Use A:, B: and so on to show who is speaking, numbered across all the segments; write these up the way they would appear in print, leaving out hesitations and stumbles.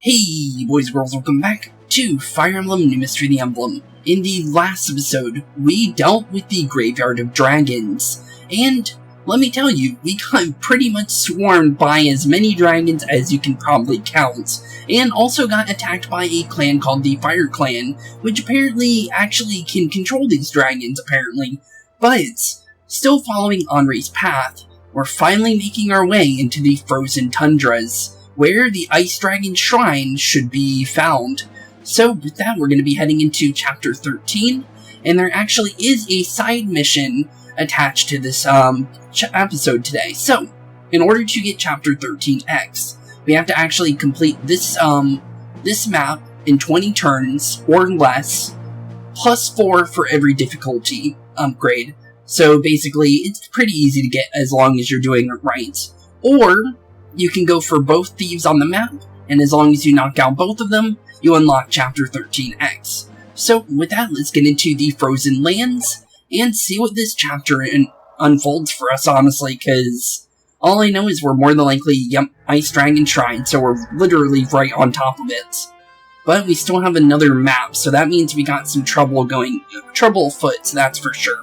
A: Hey boys and girls, welcome back to Fire Emblem New Mystery the Emblem. In the last episode, we dealt with the Graveyard of Dragons, and let me tell you, we got pretty much swarmed by as many dragons as you can probably count, and also got attacked by a clan called the Fire Clan, which apparently actually can control these dragons, apparently. But, still following Henri's path, we're finally making our way into the frozen tundras, where the Ice Dragon Shrine should be found. So with that, we're going to be heading into Chapter 13, and there actually is a side mission attached to this episode today. So, in order to get Chapter 13X, we have to actually complete this map in 20 turns or less, plus 4 for every difficulty upgrade. So basically, it's pretty easy to get as long as you're doing it right. Or you can go for both thieves on the map, and as long as you knock out both of them, you unlock Chapter 13X. So, with that, let's get into the Frozen Lands, and see what this chapter unfolds for us, honestly, because all I know is we're more than likely, Ice Dragon Shrine, so we're literally right on top of it. But we still have another map, so that means we got some trouble afoot, so that's for sure.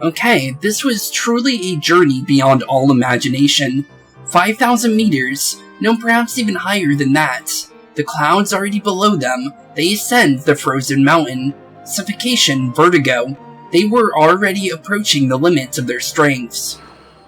A: Okay, this was truly a journey beyond all imagination. 5,000 meters, no, perhaps even higher than that. The clouds already below them, they ascend the frozen mountain. Suffocation, vertigo, they were already approaching the limits of their strengths.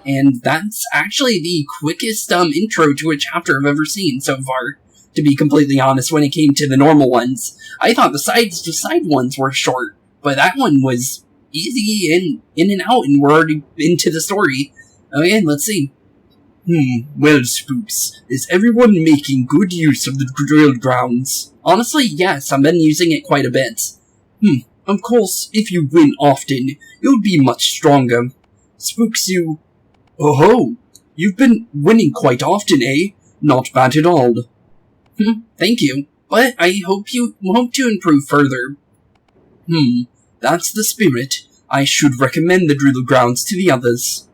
A: And that's actually the quickest intro to a chapter I've ever seen so far, to be completely honest, when it came to the normal ones. I thought the side ones were short, but that one was easy and in and out, and we're already into the story. Okay, let's see. Well, Spooks, is everyone making good use of the drill grounds? Honestly, yes, I've been using it quite a bit. Of course, if you win often, you'll be much stronger. Spooks, Oh-ho! You've been winning quite often, eh? Not bad at all. Thank you, but I hope to improve further. That's the spirit. I should recommend the drill grounds to the others.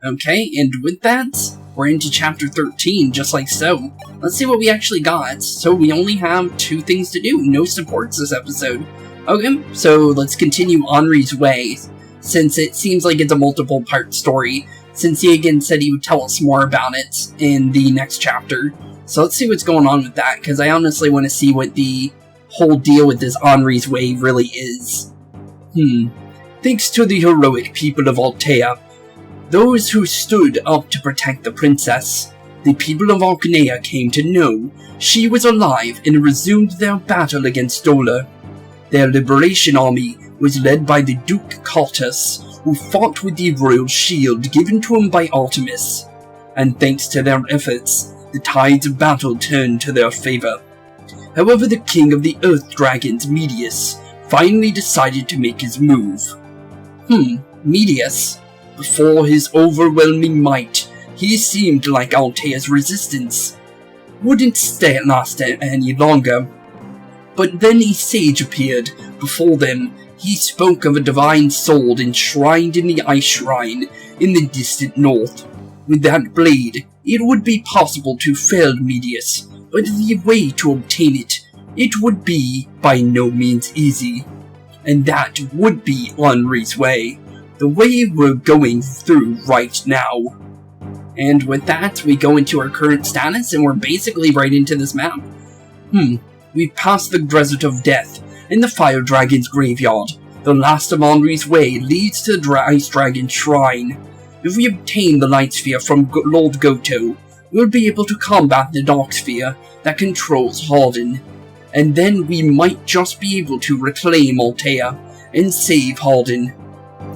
A: Okay, and with that, we're into Chapter 13, just like so. Let's see what we actually got. So we only have 2 things to do, no supports this episode. Okay, so let's continue Henri's way, since it seems like it's a multiple part story, since he again said he would tell us more about it in the next chapter. So let's see what's going on with that, because I honestly want to see what the whole deal with this Henri's way really is. Thanks to the heroic people of Altea, those who stood up to protect the princess, the people of Archanea came to know she was alive and resumed their battle against Dola. Their liberation army was led by the Duke Cultus, who fought with the royal shield given to him by Artemis, and thanks to their efforts, the tides of battle turned to their favor. However, the king of the Earth Dragons, Medius, finally decided to make his move. Medius. Before his overwhelming might, he seemed like Altea's resistance wouldn't last any longer. But then a sage appeared before them. He spoke of a divine soul enshrined in the Ice Shrine in the distant north. With that blade, it would be possible to fell Medius, but the way to obtain it would be by no means easy. And that would be Henri's way. The way we're going through right now. And with that, we go into our current status, and we're basically right into this map. We've passed the Desert of Death, and the Fire Dragon's Graveyard. The last of Henri's way leads to the Ice Dragon Shrine. If we obtain the Light Sphere from Lord Goto, we'll be able to combat the Dark Sphere that controls Haldin. And then we might just be able to reclaim Altea and save Haldin.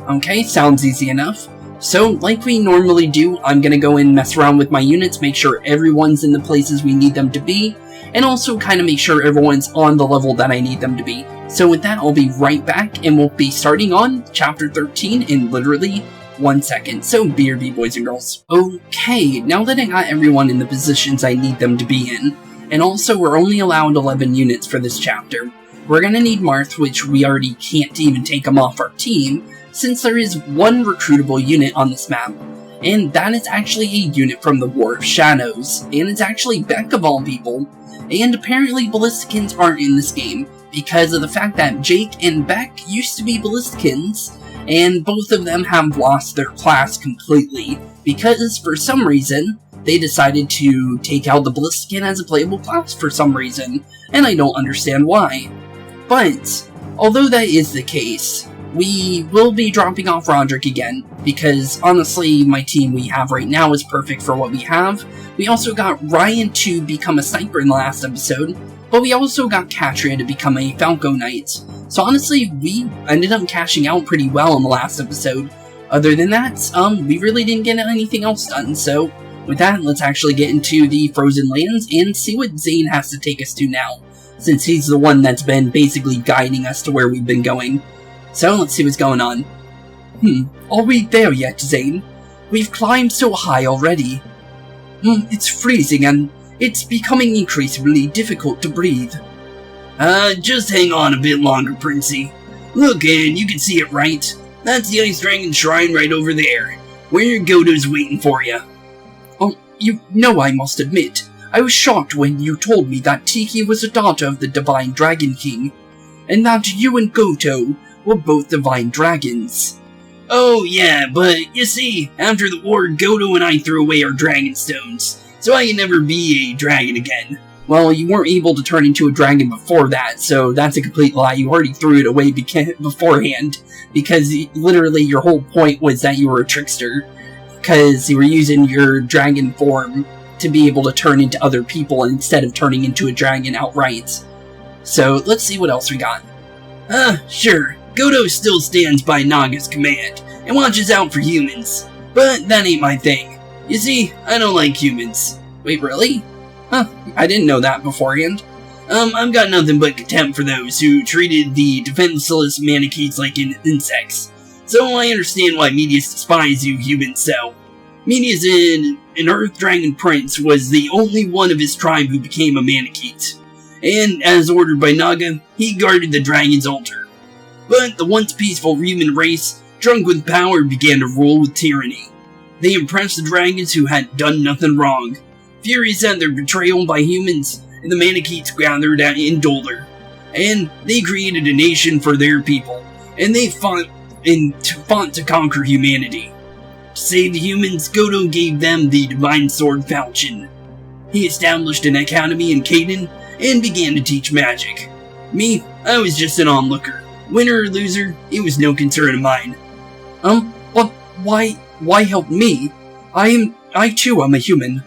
A: Okay, sounds easy enough. So, like we normally do, I'm gonna go and mess around with my units, make sure everyone's in the places we need them to be, and also kind of make sure everyone's on the level that I need them to be. So with that, I'll be right back, and we'll be starting on Chapter 13 in literally 1 second. So, BRB boys and girls. Okay, now that I got everyone in the positions I need them to be in, and also we're only allowed 11 units for this chapter, we're gonna need Marth, which we already can't even take him off our team, since there is 1 recruitable unit on this map, and that is actually a unit from the War of Shadows, and it's actually Beck of all people, and apparently Ballisticans aren't in this game, because of the fact that Jake and Beck used to be Ballisticans, and both of them have lost their class completely, because for some reason, they decided to take out the Ballistican as a playable class for some reason, and I don't understand why. But, although that is the case, we will be dropping off Roderick again, because honestly, my team we have right now is perfect for what we have. We also got Ryan to become a sniper in the last episode, but we also got Katria to become a Falco Knight. So honestly, we ended up cashing out pretty well in the last episode. Other than that, we really didn't get anything else done, so with that, let's actually get into the Frozen Lands and see what Zane has to take us to now, since he's the one that's been basically guiding us to where we've been going. So, let's see what's going on. Are we there yet, Zane? We've climbed so high already. It's freezing and it's becoming increasingly difficult to breathe.
B: Just hang on a bit longer, Princey. Look, and you can see it right. That's the Ice Dragon Shrine right over there, where Godo's waiting for you.
A: Oh, you know, I must admit, I was shocked when you told me that Tiki was a daughter of the Divine Dragon King, and that you and Goto were both divine dragons.
B: Oh yeah, but you see, after the war, Godo and I threw away our dragon stones, so I can never be a dragon again.
A: Well, you weren't able to turn into a dragon before that, so that's a complete lie. You already threw it away beforehand, because literally your whole point was that you were a trickster, because you were using your dragon form to be able to turn into other people instead of turning into a dragon outright. So, let's see what else we got.
B: Sure. Godo still stands by Naga's command, and watches out for humans. But that ain't my thing. You see, I don't like humans.
A: Wait, really? Huh, I didn't know that beforehand.
B: I've got nothing but contempt for those who treated the defenseless Manichees like insects. So I understand why Medius despises you humans so. Medius, an Earth Dragon Prince, was the only one of his tribe who became a Manicheet. And, as ordered by Naga, he guarded the dragon's altar. But the once peaceful human race, drunk with power, began to rule with tyranny. They impressed the dragons who had done nothing wrong. Furious at their betrayal by humans, the Manicheets gathered in Dolor. And they created a nation for their people, and they fought to conquer humanity. To save the humans, Godo gave them the divine sword Falchion. He established an academy in Caden, and began to teach magic. Me, I was just an onlooker. Winner or loser, it was no concern of mine.
A: But why help me? I too am a human.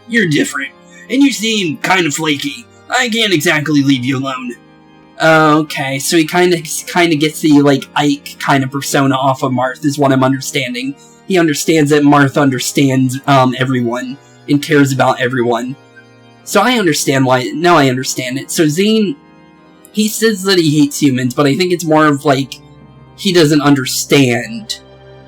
B: You're different, and you seem kind of flaky. I can't exactly leave you alone.
A: Okay, so he kind of gets the, like, Ike kind of persona off of Marth, is what I'm understanding. He understands that Marth understands, everyone, and cares about everyone. So I understand why, now I understand it. So Zane, he says that he hates humans, but I think it's more of like, he doesn't understand.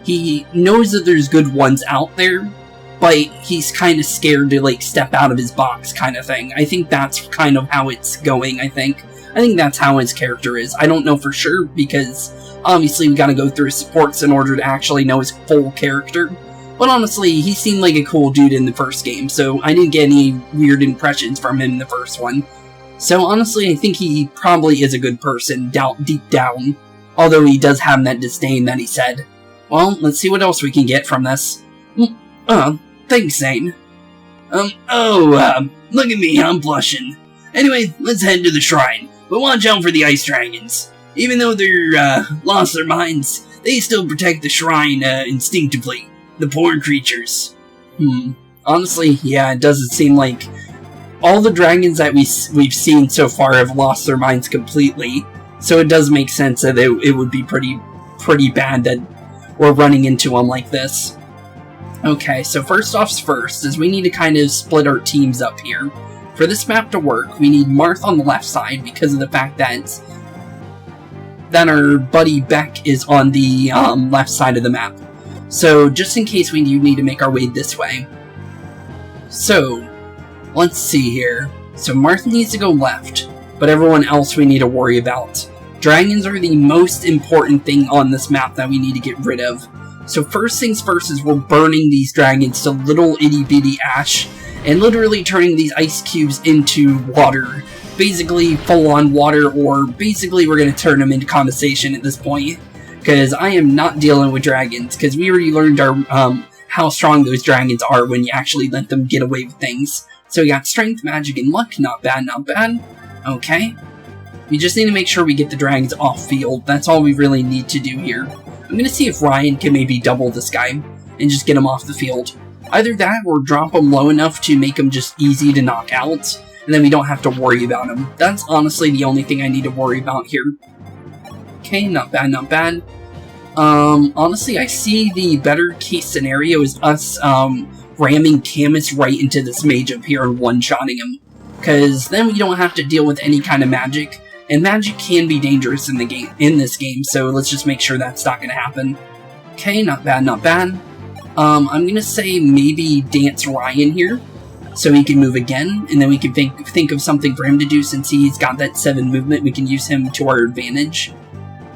A: He knows that there's good ones out there, but he's kind of scared to like step out of his box kind of thing. I think that's kind of how it's going, I think that's how his character is. I don't know for sure, because obviously we gotta go through his supports in order to actually know his full character. But honestly, he seemed like a cool dude in the first game, so I didn't get any weird impressions from him in the first one. So honestly, I think he probably is a good person, deep down. Although he does have that disdain that he said. Well, let's see what else we can get from this.
B: Thanks, Zane. Look at me, I'm blushing. Anyway, let's head to the shrine, but watch out for the ice dragons. Even though they're, lost their minds, they still protect the shrine, instinctively. The poor creatures.
A: Honestly, yeah, it doesn't seem like all the dragons that we've seen so far have lost their minds completely, so it does make sense that it would be pretty bad that we're running into them like this. Okay, so first off's first, is we need to kind of split our teams up here. For this map to work, we need Marth on the left side because of the fact that our buddy Beck is on the left side of the map. So, just in case we need to make our way this way. So, let's see here. So Marth needs to go left, but everyone else we need to worry about. Dragons are the most important thing on this map that we need to get rid of. So first things first is we're burning these dragons to little itty bitty ash, and literally turning these ice cubes into water. Basically full-on water, or basically we're going to turn them into condensation at this point. Because I am not dealing with dragons, because we already learned how strong those dragons are when you actually let them get away with things. So we got strength, magic, and luck. Not bad, not bad. Okay. We just need to make sure we get the dragons off field. That's all we really need to do here. I'm going to see if Ryan can maybe double this guy and just get him off the field. Either that or drop him low enough to make him just easy to knock out, and then we don't have to worry about him. That's honestly the only thing I need to worry about here. Okay, not bad, not bad. Honestly, I see the better case scenario is us, ramming Camus right into this mage up here and one-shotting him. Because then we don't have to deal with any kind of magic, and magic can be dangerous in this game, so let's just make sure that's not gonna happen. Okay, not bad, not bad. I'm gonna say maybe dance Ryan here, so he can move again, and then we can think of something for him to do since he's got that 7 movement. We can use him to our advantage.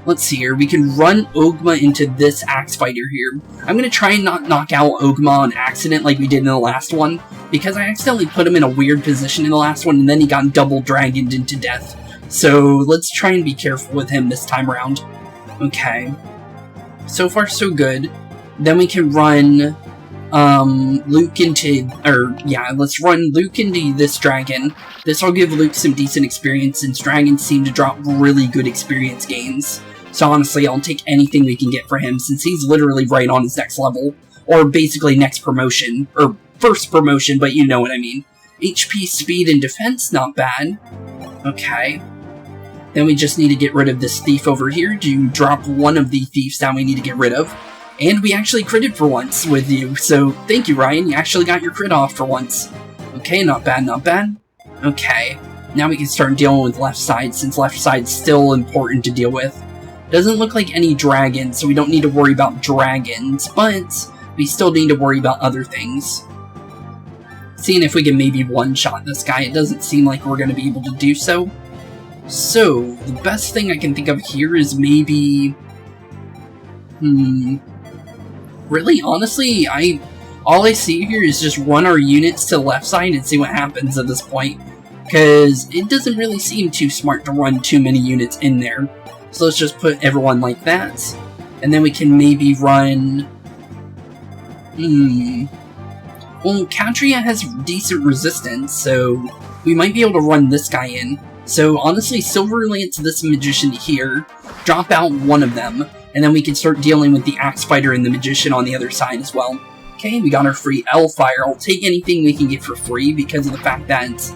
A: Let's see here, we can run Ogma into this Axe Fighter here. I'm going to try and not knock out Ogma on accident like we did in the last one, because I accidentally put him in a weird position in the last one, and then he got double dragoned into death. So let's try and be careful with him this time around. Okay. So far so good. Then we can run Luke into, let's run Luke into this dragon. This will give Luke some decent experience, since dragons seem to drop really good experience gains. So honestly, I'll take anything we can get for him, since he's literally right on his next level. Or basically next promotion. Or first promotion, but you know what I mean. HP, speed, and defense, not bad. Okay. Then we just need to get rid of this thief over here to drop one of the thieves that we need to get rid of. And we actually critted for once with you, so thank you, Ryan. You actually got your crit off for once. Okay, not bad, not bad. Okay. Now we can start dealing with left side, since left side's still important to deal with. Doesn't look like any dragons, so we don't need to worry about dragons, but we still need to worry about other things. Seeing if we can maybe one-shot this guy. It doesn't seem like we're going to be able to do so. So, the best thing I can think of here is maybe... Really, honestly, all I see here is just run our units to the left side and see what happens at this point. Because it doesn't really seem too smart to run too many units in there. So let's just put everyone like that. And then we can maybe run... Well, Altea has decent resistance, so we might be able to run this guy in. So honestly, Silver Lance this Magician here, drop out one of them, and then we can start dealing with the Axe Fighter and the Magician on the other side as well. Okay, we got our free L-Fire. I'll take anything we can get for free because of the fact that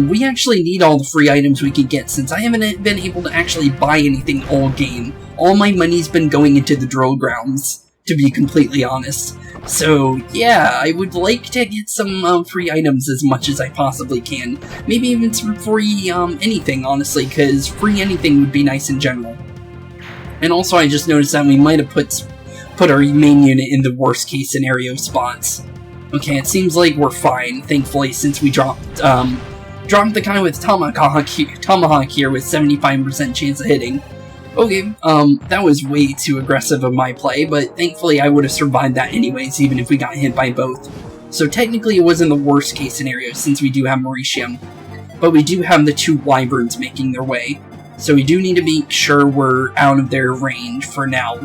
A: we actually need all the free items we can get, since I haven't been able to actually buy anything all game. All my money's been going into the drill grounds, to be completely honest. So, yeah, I would like to get some free items as much as I possibly can. Maybe even some free anything, honestly, because free anything would be nice in general. And also, I just noticed that we might have put our main unit in the worst case scenario spots. Okay, it seems like we're fine, thankfully, since we dropped the guy with Tomahawk here with 75% chance of hitting. Okay, that was way too aggressive of my play, but thankfully I would have survived that anyways, even if we got hit by both. So technically it wasn't the worst case scenario, since we do have Mauritium. But we do have the 2 wyverns making their way. So we do need to make sure we're out of their range for now.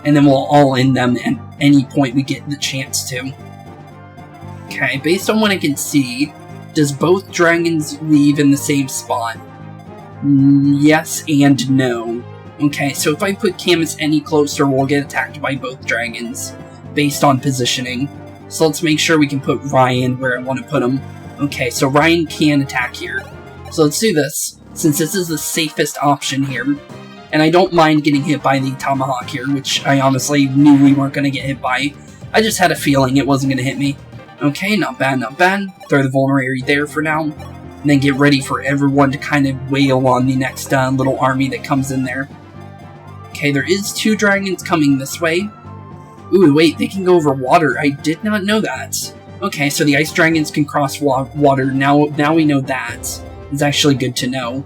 A: And then we'll all end them at any point we get the chance to. Okay, based on what I can see, does both dragons leave in the same spot? Yes and no. Okay, so if I put Camus any closer, we'll get attacked by both dragons, based on positioning. So let's make sure we can put Ryan where I want to put him. Okay, so Ryan can attack here. So let's do this, since this is the safest option here. And I don't mind getting hit by the Tomahawk here, which I honestly knew we weren't going to get hit by. I just had a feeling it wasn't going to hit me. Okay, not bad, not bad. Throw the vulnerary there for now. And then get ready for everyone to kind of wail on the next little army that comes in there. Okay, there is 2 dragons coming this way. Ooh, wait, they can go over water. I did not know that. Okay, so the ice dragons can cross water. Now we know that. It's actually good to know.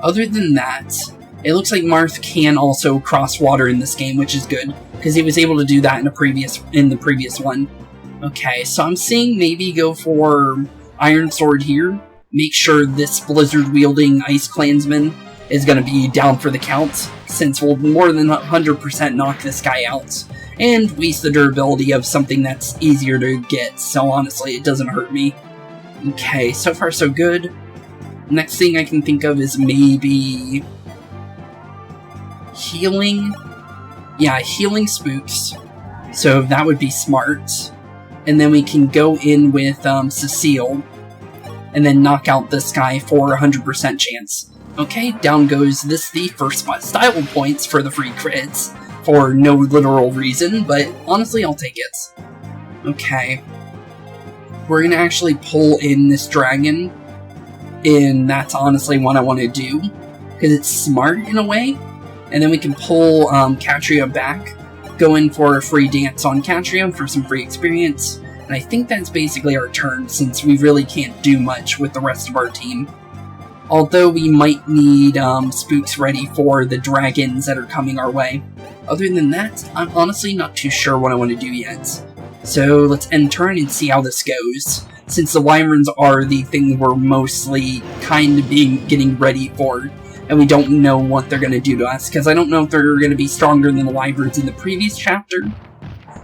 A: Other than that, it looks like Marth can also cross water in this game, which is good, because he was able to do that in the previous one. Okay, so I'm seeing maybe go for Iron Sword here. Make sure this Blizzard-wielding Ice Clansman is going to be down for the count, since we'll more than 100% knock this guy out, and waste the durability of something that's easier to get, so honestly, it doesn't hurt me. Okay, so far so good. Next thing I can think of is maybe healing. Yeah, healing Spooks, so that would be smart. And then we can go in with Cecile, and then knock out this guy for 100% chance. Okay, down goes this thief for style points for the free crits, for no literal reason, but honestly I'll take it. Okay. We're gonna actually pull in this dragon, and that's honestly what I want to do, because it's smart in a way. And then we can pull Catria back, go in for a free dance on Catria for some free experience, and I think that's basically our turn, since we really can't do much with the rest of our team. Although we might need Spooks ready for the dragons that are coming our way. Other than that, I'm honestly not too sure what I want to do yet. So let's end turn and see how this goes, since the Wyverns are the thing we're mostly kind of getting ready for, and we don't know what they're going to do to us, because I don't know if they're going to be stronger than the Wyverns in the previous chapter,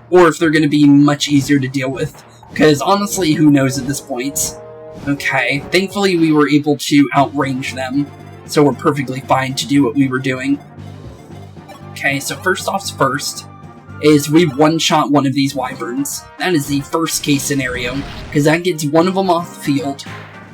A: or if they're going to be much easier to deal with, because honestly, who knows at this point. Okay, thankfully we were able to outrange them, so we're perfectly fine to do what we were doing. Okay, so first off's first is we one-shot one of these Wyverns. That is the first case scenario, because that gets one of them off the field,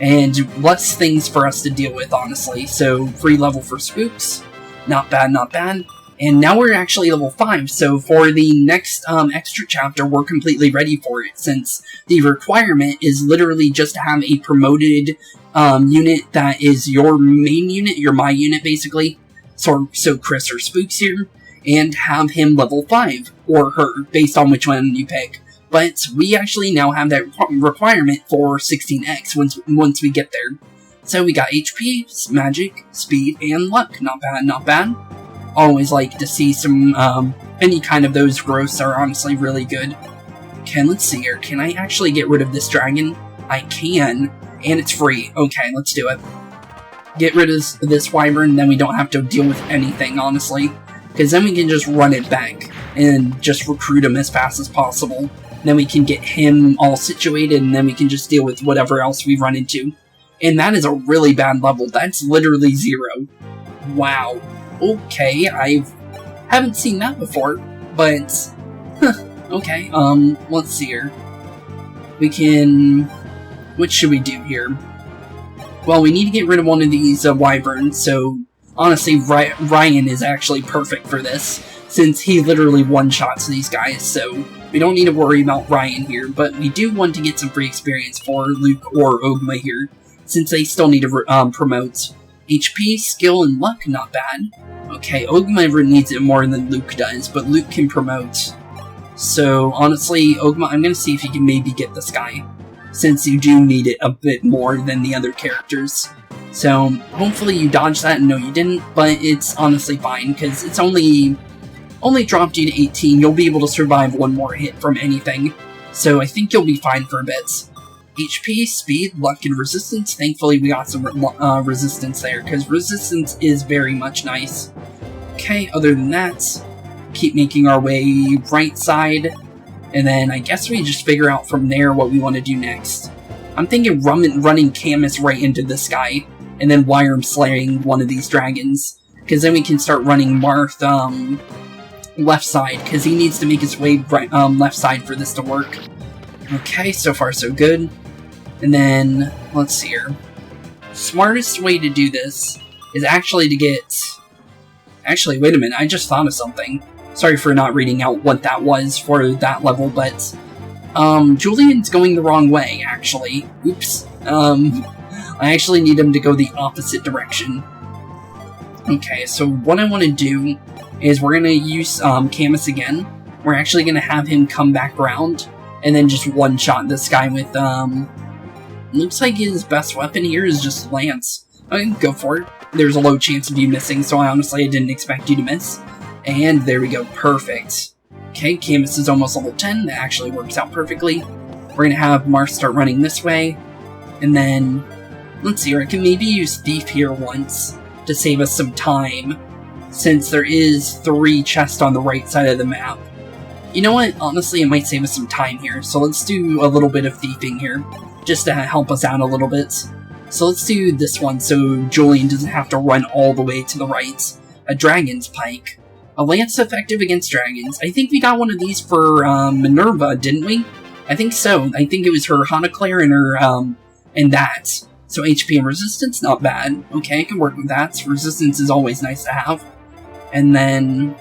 A: and less things for us to deal with, honestly. So, free level for Spooks, not bad, not bad. And now we're actually level 5, so for the next extra chapter, we're completely ready for it, since the requirement is literally just to have a promoted unit that is your main unit, my unit, basically. So Kris or Spooks here, and have him level 5, or her, based on which one you pick. But we actually now have that requirement for 16x once we get there. So we got HP, magic, speed, and luck. Not bad, not bad. Always like to see some, any kind of those growths are honestly really good. Okay, let's see here. Can I actually get rid of this dragon? I can, and it's free. Okay, let's do it. Get rid of this Wyvern, then we don't have to deal with anything, honestly. Because then we can just run it back, and just recruit him as fast as possible. Then we can get him all situated, and then we can just deal with whatever else we run into. And that is a really bad level. That's literally 0. Wow. Okay, I haven't seen that before, but, okay, let's see here. We can, what should we do here? Well, we need to get rid of one of these Wyverns, so honestly, Ryan is actually perfect for this, since he literally one-shots these guys, so we don't need to worry about Ryan here, but we do want to get some free experience for Luke or Ogma here, since they still need to promote. HP, skill, and luck, not bad. Okay, Ogma needs it more than Luke does, but Luke can promote. So, honestly, Ogma, I'm gonna see if you can maybe get this guy, since you do need it a bit more than the other characters. So, hopefully you dodged that, and no you didn't, but it's honestly fine, because it's only dropped you to 18, you'll be able to survive one more hit from anything. So I think you'll be fine for a bit. HP, speed, luck, and resistance. Thankfully we got some resistance there, because resistance is very much nice. Okay, other than that, keep making our way right side, and then I guess we just figure out from there what we want to do next. I'm thinking running Camus right into this guy, and then Wyvern slaying one of these dragons, because then we can start running Marth left side, because he needs to make his way right, left side for this to work. Okay, so far so good. And then, let's see here. Smartest way to do this is actually to get... Actually, wait a minute, I just thought of something. Sorry for not reading out what that was for that level, but... Julian's going the wrong way, actually. Oops. I actually need him to go the opposite direction. Okay, so what I want to do is we're going to use Camus again. We're actually going to have him come back around, and then just one-shot this guy with, looks like his best weapon here is just Lance. Okay, go for it. There's a low chance of you missing, so I didn't expect you to miss. And there we go, perfect. Okay, Canvas is almost level 10. That actually works out perfectly. We're gonna have Marth start running this way. And then, let's see, I can maybe use Thief here once to save us some time, since there is 3 chests on the right side of the map. You know what? Honestly, it might save us some time here, so let's do a little bit of thieving here, just to help us out a little bit. So let's do this one, so Julian doesn't have to run all the way to the right. A Dragon's Pike. A lance effective against dragons. I think we got one of these for Minerva, didn't we? I think so. I think it was her Hanaclaire and her, and that. So HP and resistance, not bad. Okay, I can work with that. Resistance is always nice to have. And then,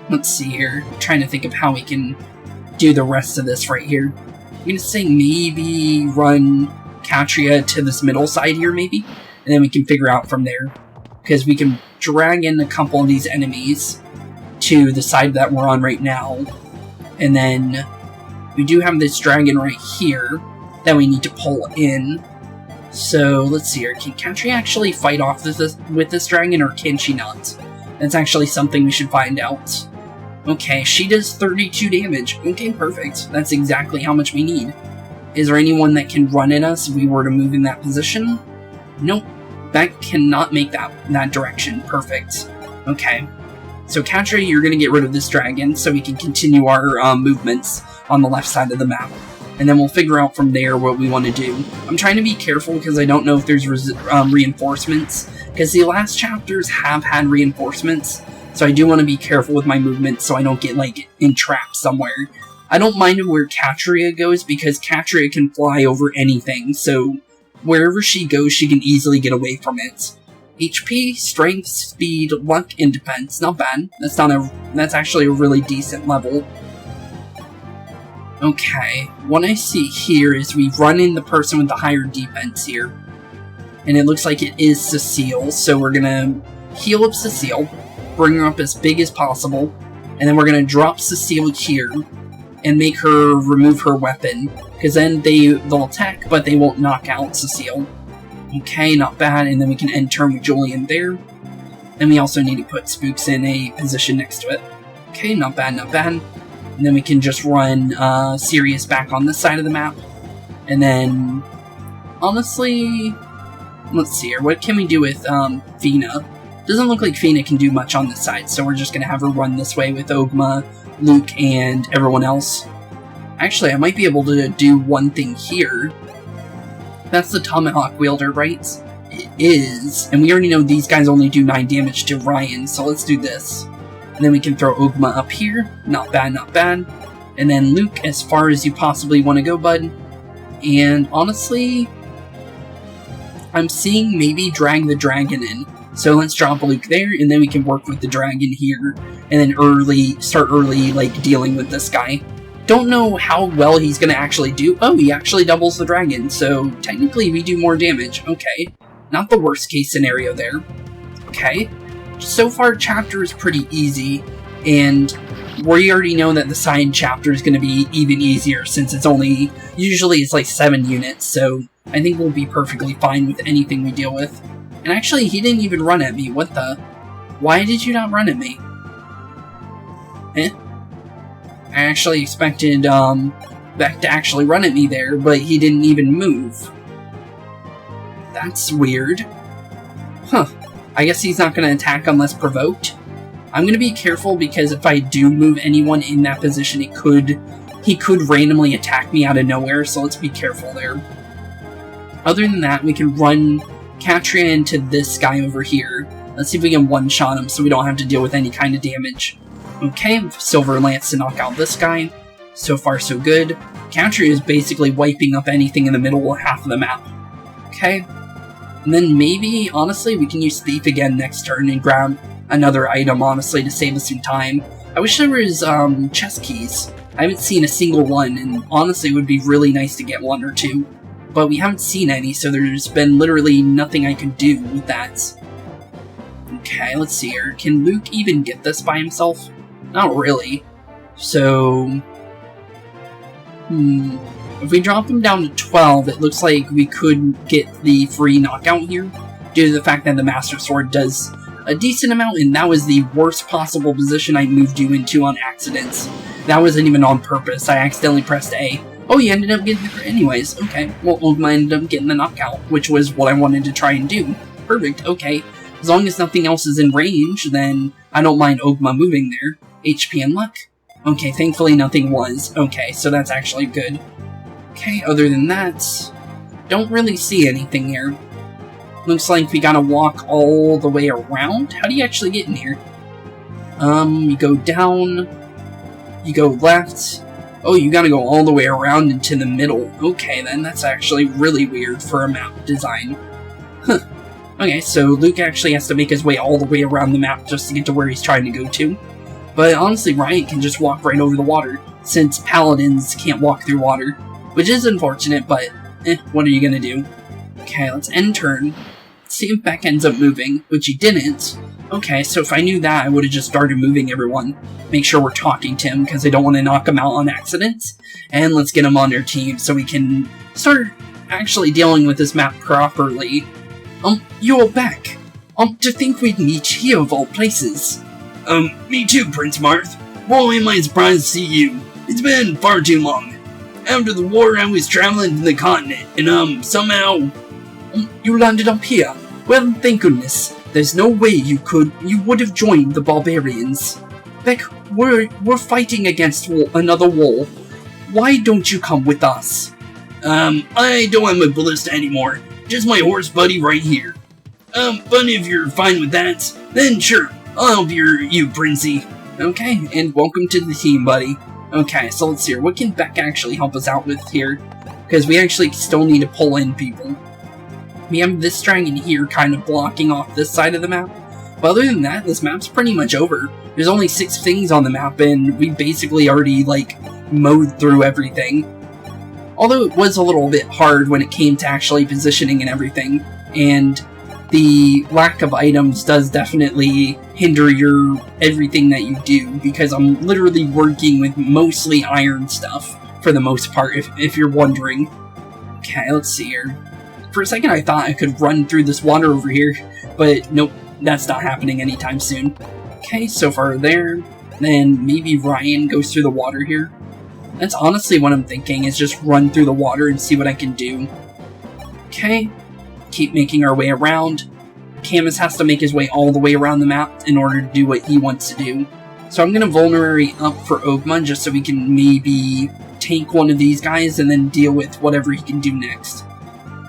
A: let's see here. I'm trying to think of how we can do the rest of this right here. I'm gonna say maybe run Altea to this middle side here, maybe? And then we can figure out from there. Because we can drag in a couple of these enemies to the side that we're on right now. And then we do have this dragon right here that we need to pull in. So, let's see here. Can Altea actually fight off with this dragon, or can she not? That's actually something we should find out. Okay, she does 32 damage. Okay, perfect. That's exactly how much we need. Is there anyone that can run at us if we were to move in that position? Nope. That cannot make that direction. Perfect. Okay. So, Altea, you're going to get rid of this dragon so we can continue our movements on the left side of the map. And then we'll figure out from there what we want to do. I'm trying to be careful because I don't know if there's reinforcements. Because the last chapters have had reinforcements. So I do want to be careful with my movements so I don't get, like, entrapped somewhere. I don't mind where Altea goes because Altea can fly over anything. So wherever she goes, she can easily get away from it. HP, strength, speed, luck, and defense. Not bad. That's actually a really decent level. Okay, what I see here is we run in the person with the higher defense here. And it looks like it is Cecile, so we're gonna heal up Cecile, bring her up as big as possible, and then we're gonna drop Cecile here and make her remove her weapon, because then they'll attack, but they won't knock out Cecile. Okay, not bad, and then we can end turn with Julian there. And we also need to put Spooks in a position next to it. Okay, not bad, not bad. And then we can just run Sirius back on this side of the map. And then, honestly, let's see here. What can we do with Fina? Doesn't look like Fina can do much on this side, so we're just going to have her run this way with Ogma, Luke, and everyone else. Actually, I might be able to do one thing here. That's the Tomahawk wielder, right? It is. And we already know these guys only do 9 damage to Ryan, so let's do this. And then we can throw Ogma up here. Not bad, not bad. And then Luke, as far as you possibly want to go, bud. And honestly, I'm seeing maybe drag the dragon in. So let's drop Luke there, and then we can work with the dragon here. And then start early, like, dealing with this guy. Don't know how well he's going to actually do. Oh, he actually doubles the dragon. So technically we do more damage. Okay. Not the worst case scenario there. Okay. So far, chapter is pretty easy, and we already know that the side chapter is going to be even easier since usually it's like 7 units, so I think we'll be perfectly fine with anything we deal with. And actually, he didn't even run at me. What the? Why did you not run at me? Eh? I actually expected Beck to actually run at me there, but he didn't even move. That's weird. Huh. I guess he's not going to attack unless provoked. I'm going to be careful because if I do move anyone in that position, he could randomly attack me out of nowhere, so let's be careful there. Other than that, we can run Altea into this guy over here. Let's see if we can one-shot him so we don't have to deal with any kind of damage. Okay, Silver Lance to knock out this guy. So far, so good. Altea is basically wiping up anything in the middle half of the map. Okay. And then maybe, honestly, we can use Thief again next turn and grab another item, honestly, to save us some time. I wish there was chest keys. I haven't seen a single one, and honestly, it would be really nice to get 1 or 2. But we haven't seen any, so there's been literally nothing I could do with that. Okay, let's see here. Can Luke even get this by himself? Not really. So, if we drop him down to 12, it looks like we could get the free knockout here, due to the fact that the Master Sword does a decent amount, and that was the worst possible position I moved you into on accident. That wasn't even on purpose, I accidentally pressed A. Oh, you ended up getting the crit anyways. Okay, well, Ogma ended up getting the knockout, which was what I wanted to try and do. Perfect, okay. As long as nothing else is in range, then I don't mind Ogma moving there. HP and luck. Okay, thankfully nothing was. Okay, so that's actually good. Okay, other than that, don't really see anything here. Looks like we gotta walk all the way around? How do you actually get in here? You go down, you go left. Oh, you gotta go all the way around into the middle. Okay, then that's actually really weird for a map design. Huh. Okay, so Luke actually has to make his way all the way around the map just to get to where he's trying to go to. But honestly, Ryan can just walk right over the water, since paladins can't walk through water. Which is unfortunate, but what are you gonna do? Okay, let's end turn. See if Beck ends up moving, which he didn't. Okay, so if I knew that, I would have just started moving everyone. Make sure we're talking to him, because I don't want to knock him out on accident. And let's get him on their team, so we can start actually dealing with this map properly. You're Beck. To think we'd meet here of all places.
B: Me too, Prince Marth. Boy, am I surprised to see you. It's been far too long. After the war, I was traveling to the continent, and, somehow...
A: You landed up here. Well, thank goodness. There's no way you would have joined the barbarians. Beck, we're fighting against another wall. Why don't you come with us?
B: I don't have my ballista anymore. Just my horse buddy right here. But if you're fine with that, then sure, I'll help you, Princey.
A: Okay, and welcome to the team, buddy. Okay, so let's see here. What can Beck actually help us out with here? Because we actually still need to pull in people. We have this dragon here kind of blocking off this side of the map. But other than that, this map's pretty much over. There's only 6 things on the map, and we basically already, mowed through everything. Although it was a little bit hard when it came to actually positioning and everything. And the lack of items does definitely hinder everything that you do, because I'm literally working with mostly iron stuff, for the most part, if you're wondering. Okay, let's see here. For a second I thought I could run through this water over here, but nope, that's not happening anytime soon. Okay, so far there. Then maybe Ryan goes through the water here. That's honestly what I'm thinking, is just run through the water and see what I can do. Okay, keep making our way around. Camus has to make his way all the way around the map in order to do what he wants to do. So I'm going to vulnerary up for Ogma just so we can maybe tank one of these guys and then deal with whatever he can do next.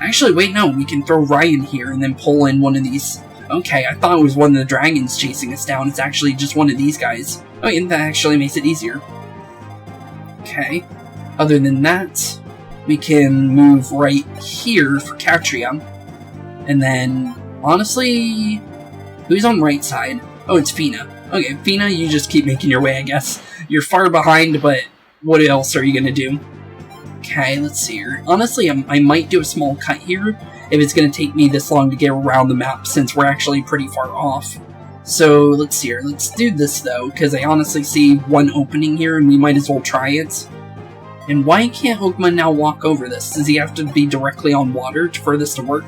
A: Actually, wait, no, we can throw Ryan here and then pull in one of these. Okay, I thought it was one of the dragons chasing us down. It's actually just one of these guys. Oh, and that actually makes it easier. Okay, other than that, we can move right here for Altea. And then, honestly, who's on the right side? Oh, it's Fina. Okay, Fina, you just keep making your way, I guess. You're far behind, but what else are you gonna do? Okay, let's see here. Honestly, I might do a small cut here if it's going to take me this long to get around the map, since we're actually pretty far off. So, let's see here. Let's do this, though, because I honestly see one opening here, and we might as well try it. And why can't Ogma now walk over this? Does he have to be directly on water for this to work?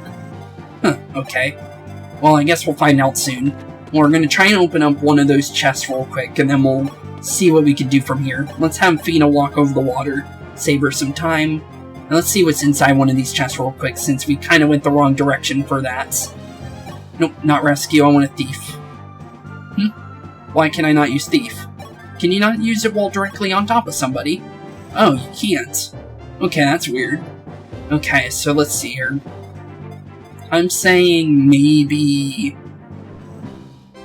A: Huh, okay. Well, I guess we'll find out soon. We're going to try and open up one of those chests real quick, and then we'll see what we can do from here. Let's have Fina walk over the water. Save her some time. And let's see what's inside one of these chests real quick, since we kind of went the wrong direction for that. Nope, not rescue, I want a thief. Why can I not use thief? Can you not use it while directly on top of somebody? Oh, you can't. Okay, that's weird. Okay, so let's see here. I'm saying maybe...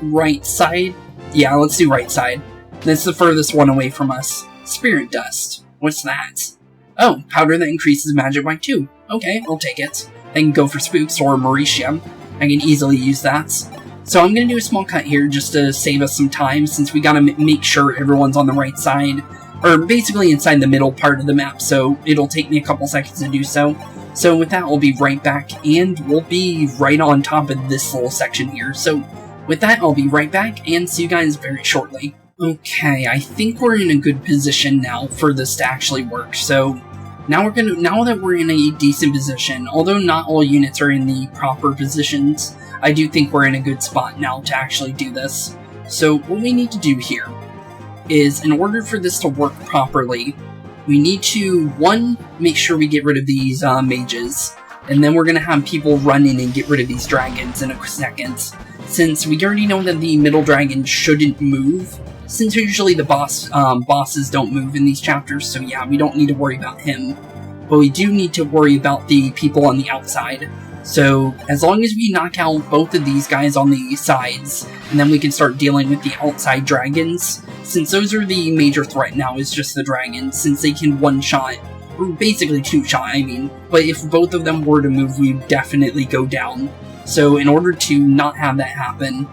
A: right side? Yeah, let's do right side. That's the furthest one away from us. Spirit dust. What's that? Oh, powder that increases magic by 2. Okay, I'll take it. I can go for Spooks or Mauritia. I can easily use that. So I'm going to do a small cut here just to save us some time, since we got to make sure everyone's on the right side. Or basically inside the middle part of the map, so it'll take me a couple seconds to do so. So with that, we'll be right back, and we'll be right on top of this little section here. So with that, I'll be right back, and see you guys very shortly. Okay, I think we're in a good position now for this to actually work, so Now that we're in a decent position, although not all units are in the proper positions, I do think we're in a good spot now to actually do this. So what we need to do here is, in order for this to work properly, we need to, one, make sure we get rid of these mages, and then we're going to have people run in and get rid of these dragons in a second. Since we already know that the middle dragon shouldn't move, since usually the bosses don't move in these chapters, so yeah, we don't need to worry about him. But we do need to worry about the people on the outside. So, as long as we knock out both of these guys on the sides, and then we can start dealing with the outside dragons, since those are the major threat now, is just the dragons, since they can one-shot, or basically two-shot, I mean, but if both of them were to move, we'd definitely go down. So, in order to not have that happen,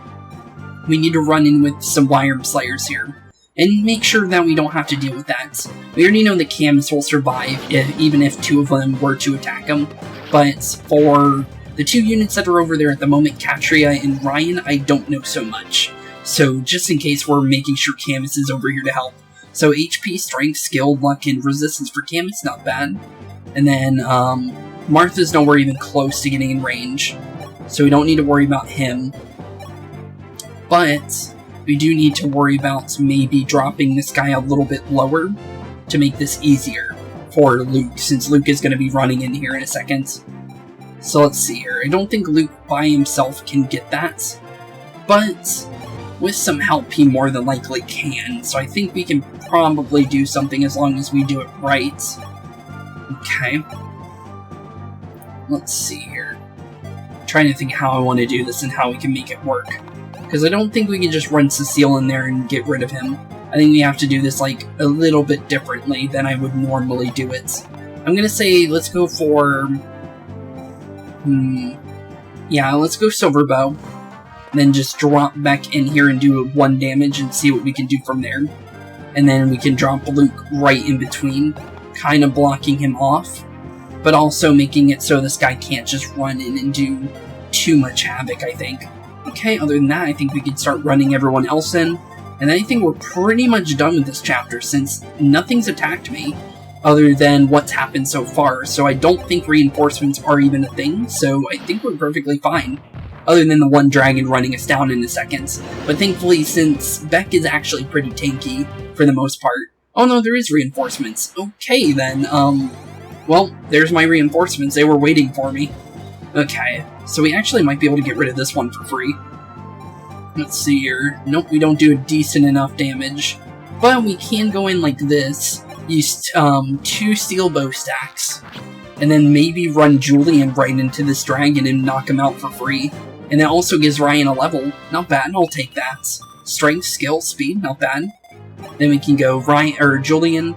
A: we need to run in with some Wire Slayers here, and make sure that we don't have to deal with that. We already know that Camus will survive, even if two of them were to attack him. But for the two units that are over there at the moment, Katria and Ryan, I don't know so much. So just in case, we're making sure Camus is over here to help. So HP, Strength, Skill, Luck, and Resistance for Camus, not bad. And then Marth is nowhere even close to getting in range, so we don't need to worry about him. But we do need to worry about maybe dropping this guy a little bit lower to make this easier for Luke, since Luke is going to be running in here in a second. So let's see here. I don't think Luke by himself can get that, but with some help he more than likely can. So I think we can probably do something as long as we do it right. Okay. Let's see here. I'm trying to think how I want to do this and how we can make it work. Because I don't think we can just run Cecile in there and get rid of him. I think we have to do this, like, a little bit differently than I would normally do it. I'm gonna say, let's go for... yeah, let's go Silver Bow. Then just drop back in here and do 1 damage and see what we can do from there. And then we can drop Luke right in between, kind of blocking him off, but also making it so this guy can't just run in and do too much havoc, I think. Okay, other than that, I think we can start running everyone else in. And I think we're pretty much done with this chapter, since nothing's attacked me other than what's happened so far, so I don't think reinforcements are even a thing, so I think we're perfectly fine. Other than the one dragon running us down in a second. But thankfully, since Beck is actually pretty tanky, for the most part... Oh no, there is reinforcements. Okay then, well, there's my reinforcements, they were waiting for me. Okay, so we actually might be able to get rid of this one for free. Let's see here. Nope, we don't do a decent enough damage. But we can go in like this, use 2 steel bow stacks, and then maybe run Julian right into this dragon and knock him out for free. And it also gives Ryan a level. Not bad, I'll take that. Strength, skill, speed, not bad. Then we can go Ryan, or Julian.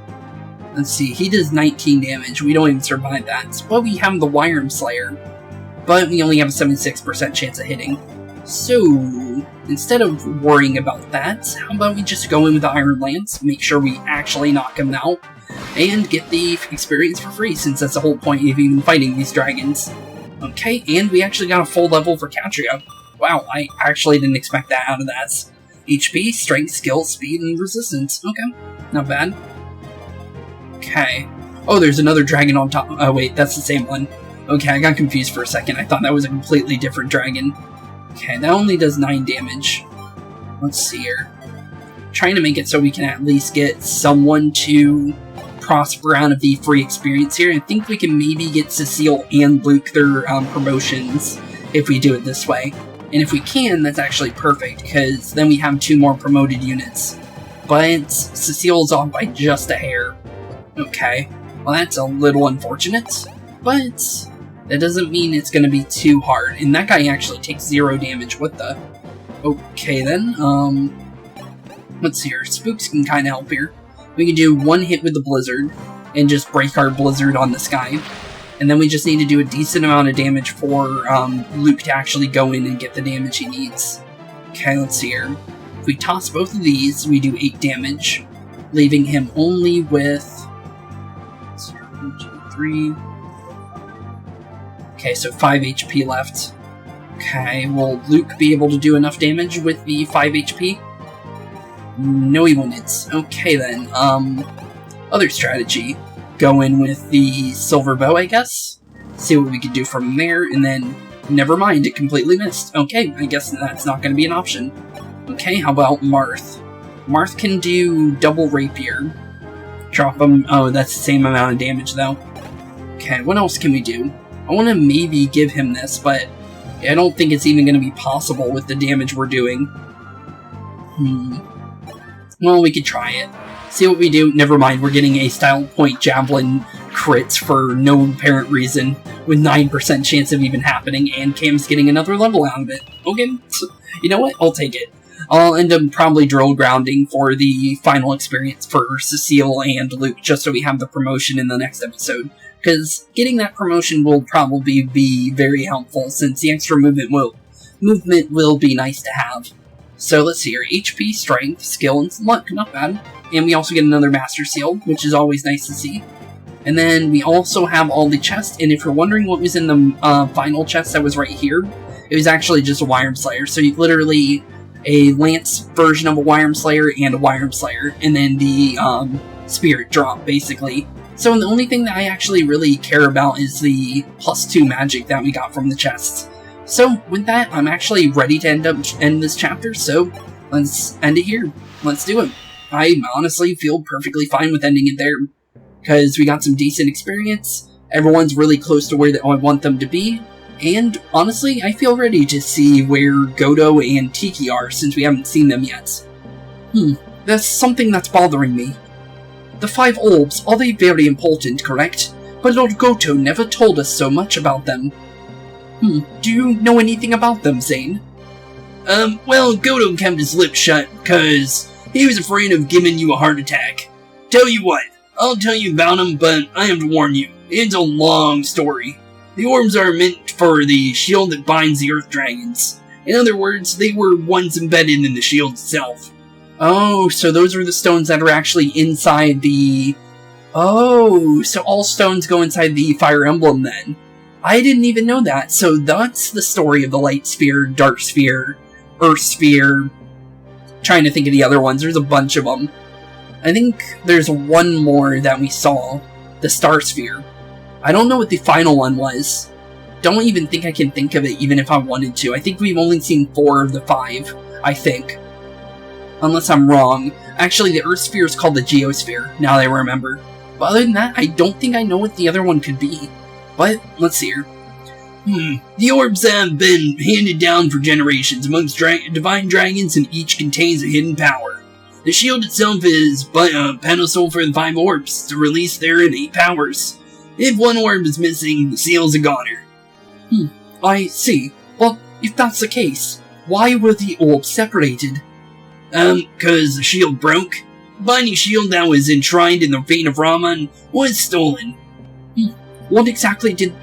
A: Let's see, he does 19 damage. We don't even survive that. But we have the Wire Slayer. But we only have a 76% chance of hitting. So, instead of worrying about that, how about we just go in with the Iron Lance, make sure we actually knock him out, and get the experience for free, since that's the whole point of even fighting these dragons. Okay, and we actually got a full level for Katria. Wow, I actually didn't expect that out of that. HP, Strength, Skill, Speed, and Resistance. Okay, not bad. Okay. Oh, there's another dragon on top. Oh wait, that's the same one. Okay, I got confused for a second. I thought that was a completely different dragon. Okay, that only does 9 damage. Let's see here. Trying to make it so we can at least get someone to prosper out of the free experience here. I think we can maybe get Cecile and Luke their promotions if we do it this way. And if we can, that's actually perfect, because then we have 2 more promoted units. But Cecile's off by just a hair. Okay, well that's a little unfortunate, but that doesn't mean it's going to be too hard. And that guy actually takes 0 damage. What the? Okay then, let's see here. Spooks can kind of help here. We can do 1 hit with the Blizzard, and just break our Blizzard on this guy. And then we just need to do a decent amount of damage for Luke to actually go in and get the damage he needs. Okay, let's see here. If we toss both of these, we do 8 damage, leaving him only with... Let's see here, 1, 2, 3... Okay, so 5 HP left. Okay, will Luke be able to do enough damage with the 5 HP? No, he wouldn't. Okay then, other strategy. go in with the silver bow, I guess. See what we could do from there, and then, never mind, it completely missed. Okay, I guess that's not going to be an option. Okay, how about Marth? Marth can do double rapier. Drop him, oh, that's the same amount of damage, though. Okay, what else can we do? I want to maybe give him this, but I don't think it's even going to be possible with the damage we're doing. Well, we could try it. See what we do. Never mind, we're getting a style point javelin crits for no apparent reason, with 9% chance of even happening, and Cam's getting another level out of it. Okay, so, you know what? I'll take it. I'll end up probably drill grounding for the final experience for Cecile and Luke, just so we have the promotion in the next episode. Because getting that promotion will probably be very helpful, since the extra movement will be nice to have. So let's see here, HP, Strength, Skill, and Luck, not bad. And we also get another Master Seal, which is always nice to see. And then we also have all the chests, and if you're wondering what was in the final chest that was right here, it was actually just a Wyrm Slayer. So you literally a Lance version of a Wyrm Slayer and a Wyrm Slayer, and then the Spirit drop, basically. So the only thing that I actually really care about is the +2 magic that we got from the chests. So with that, I'm actually ready to end this chapter, so let's end it here. Let's do it. I honestly feel perfectly fine with ending it there, because we got some decent experience, everyone's really close to where I want them to be, and honestly, I feel ready to see where Godo and Tiki are, since we haven't seen them yet. There's something that's bothering me. The 5 orbs, are they very important, correct? But Lord Goto never told us so much about them. Do you know anything about them, Zane?
B: Well, Goto kept his lips shut, cause he was afraid of giving you a heart attack. Tell you what, I'll tell you about them, but I have to warn you, it's a long story. The orbs are meant for the shield that binds the Earth Dragons. In other words, they were once embedded in the shield itself.
A: Oh, so those are the stones that are actually inside the... Oh, so all stones go inside the Fire Emblem then. I didn't even know that. So that's the story of the Light Sphere, Dark Sphere, Earth Sphere. Trying to think of the other ones. There's a bunch of them. I think there's one more that we saw. The Star Sphere. I don't know what the final one was. Don't even think I can think of it, even if I wanted to. I think we've only seen 4 of the 5, I think. Unless I'm wrong. Actually, the Earth Sphere is called the Geosphere, now that I remember. But other than that, I don't think I know what the other one could be. But, let's see here.
B: The orbs have been handed down for generations amongst divine dragons, and each contains a hidden power. The shield itself is but a pedestal for the 5 orbs to release their innate powers. If one orb is missing, the seal's a goner.
A: I see. Well, if that's the case, why were the orbs separated?
B: 'Cause the shield broke. The binding shield that was enshrined in the vein of Raman was stolen.
A: When exactly did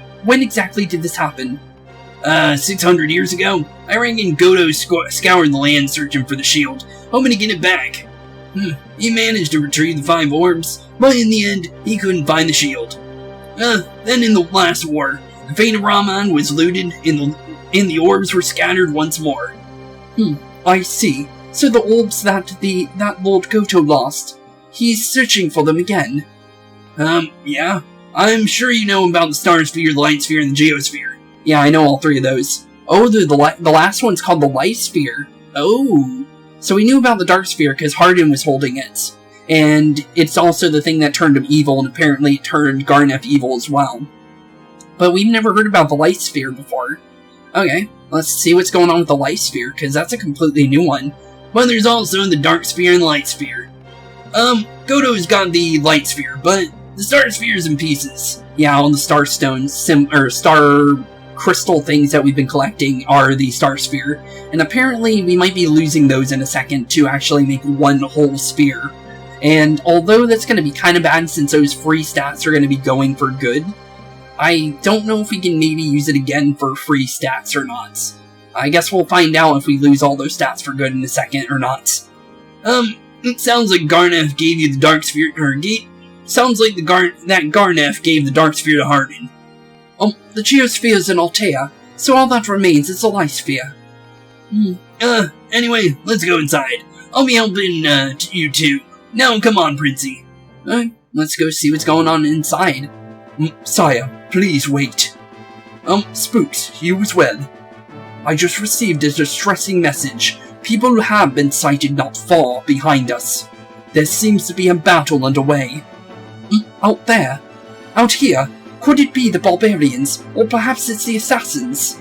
A: this happen?
B: 600 years ago. I reckon Godo scoured the land searching for the shield, hoping to get it back. He managed to retrieve the 5 orbs, but in the end, he couldn't find the shield. Then in the last war, the vein of Raman was looted, and the orbs were scattered once more.
A: I see. So the orbs that Lord Goto lost, he's searching for them again.
B: Yeah. I'm sure you know about the Star Sphere, the Light Sphere, and the Geosphere.
A: Yeah, I know all 3 of those. Oh, the last one's called the Light Sphere. Oh. So we knew about the Dark Sphere because Hardin was holding it. And it's also the thing that turned him evil, and apparently it turned Garneth evil as well. But we've never heard about the Light Sphere before. Okay, let's see what's going on with the Light Sphere, because that's a completely new one.
B: But there's also the Dark Sphere and the Light Sphere. Goto's got the Light Sphere, but the Star Sphere's in pieces.
A: Yeah, all the Star Stones, Star Crystal things that we've been collecting are the Star Sphere. And apparently we might be losing those in a second to actually make one whole sphere. And although that's going to be kind of bad since those free stats are going to be going for good, I don't know if we can maybe use it again for free stats or not. I guess we'll find out if we lose all those stats for good in a second or not.
B: It sounds like Garneth gave you the Dark Sphere, sounds like that Garneth gave the Dark Sphere to Hardin.
A: The Geosphere's in Altea, so all that remains is the Light Sphere.
B: Anyway, let's go inside. I'll be helping you two. Now come on, Princey.
A: let's go see what's going on inside.
B: Sire, please wait. Spooks, you as well. I just received a distressing message. People have been sighted not far behind us. There seems to be a battle underway.
A: Out there? Out here? Could it be the barbarians? Or perhaps it's the assassins?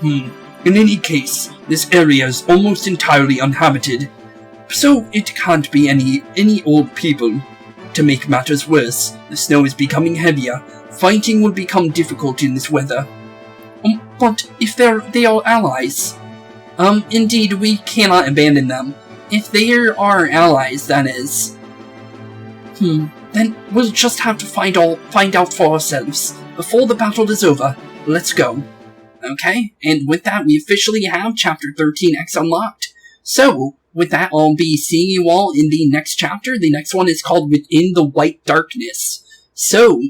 B: In any case, this area is almost entirely uninhabited, so it can't be any old people. To make matters worse, the snow is becoming heavier. Fighting will become difficult in this weather.
A: But if they are allies? Indeed, we cannot abandon them. If they are our allies, that is. Then we'll just have to find out for ourselves. Before the battle is over, let's go. Okay, and with that, we officially have Chapter 13X unlocked. So, with that, I'll be seeing you all in the next chapter. The next one is called Within the White Darkness. So,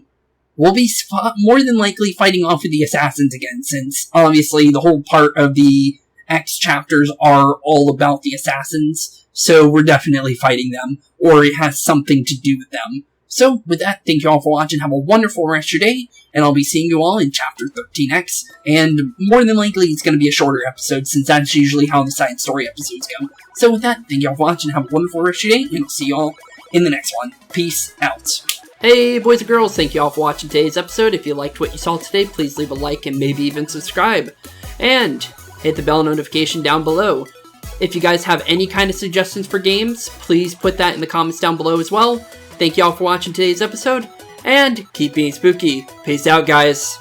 A: we'll be more than likely fighting off with the assassins again, since obviously the whole part of the X chapters are all about the assassins. So we're definitely fighting them, or it has something to do with them. So, with that, thank you all for watching, have a wonderful rest of your day, and I'll be seeing you all in Chapter 13X, and more than likely it's going to be a shorter episode, since that's usually how the side story episodes go. So with that, thank you all for watching, have a wonderful rest of your day, and I'll see you all in the next one. Peace out.
C: Hey boys and girls, thank you all for watching today's episode. If you liked what you saw today, please leave a like and maybe even subscribe. And hit the bell notification down below. If you guys have any kind of suggestions for games, please put that in the comments down below as well. Thank you all for watching today's episode, and keep being spooky. Peace out, guys.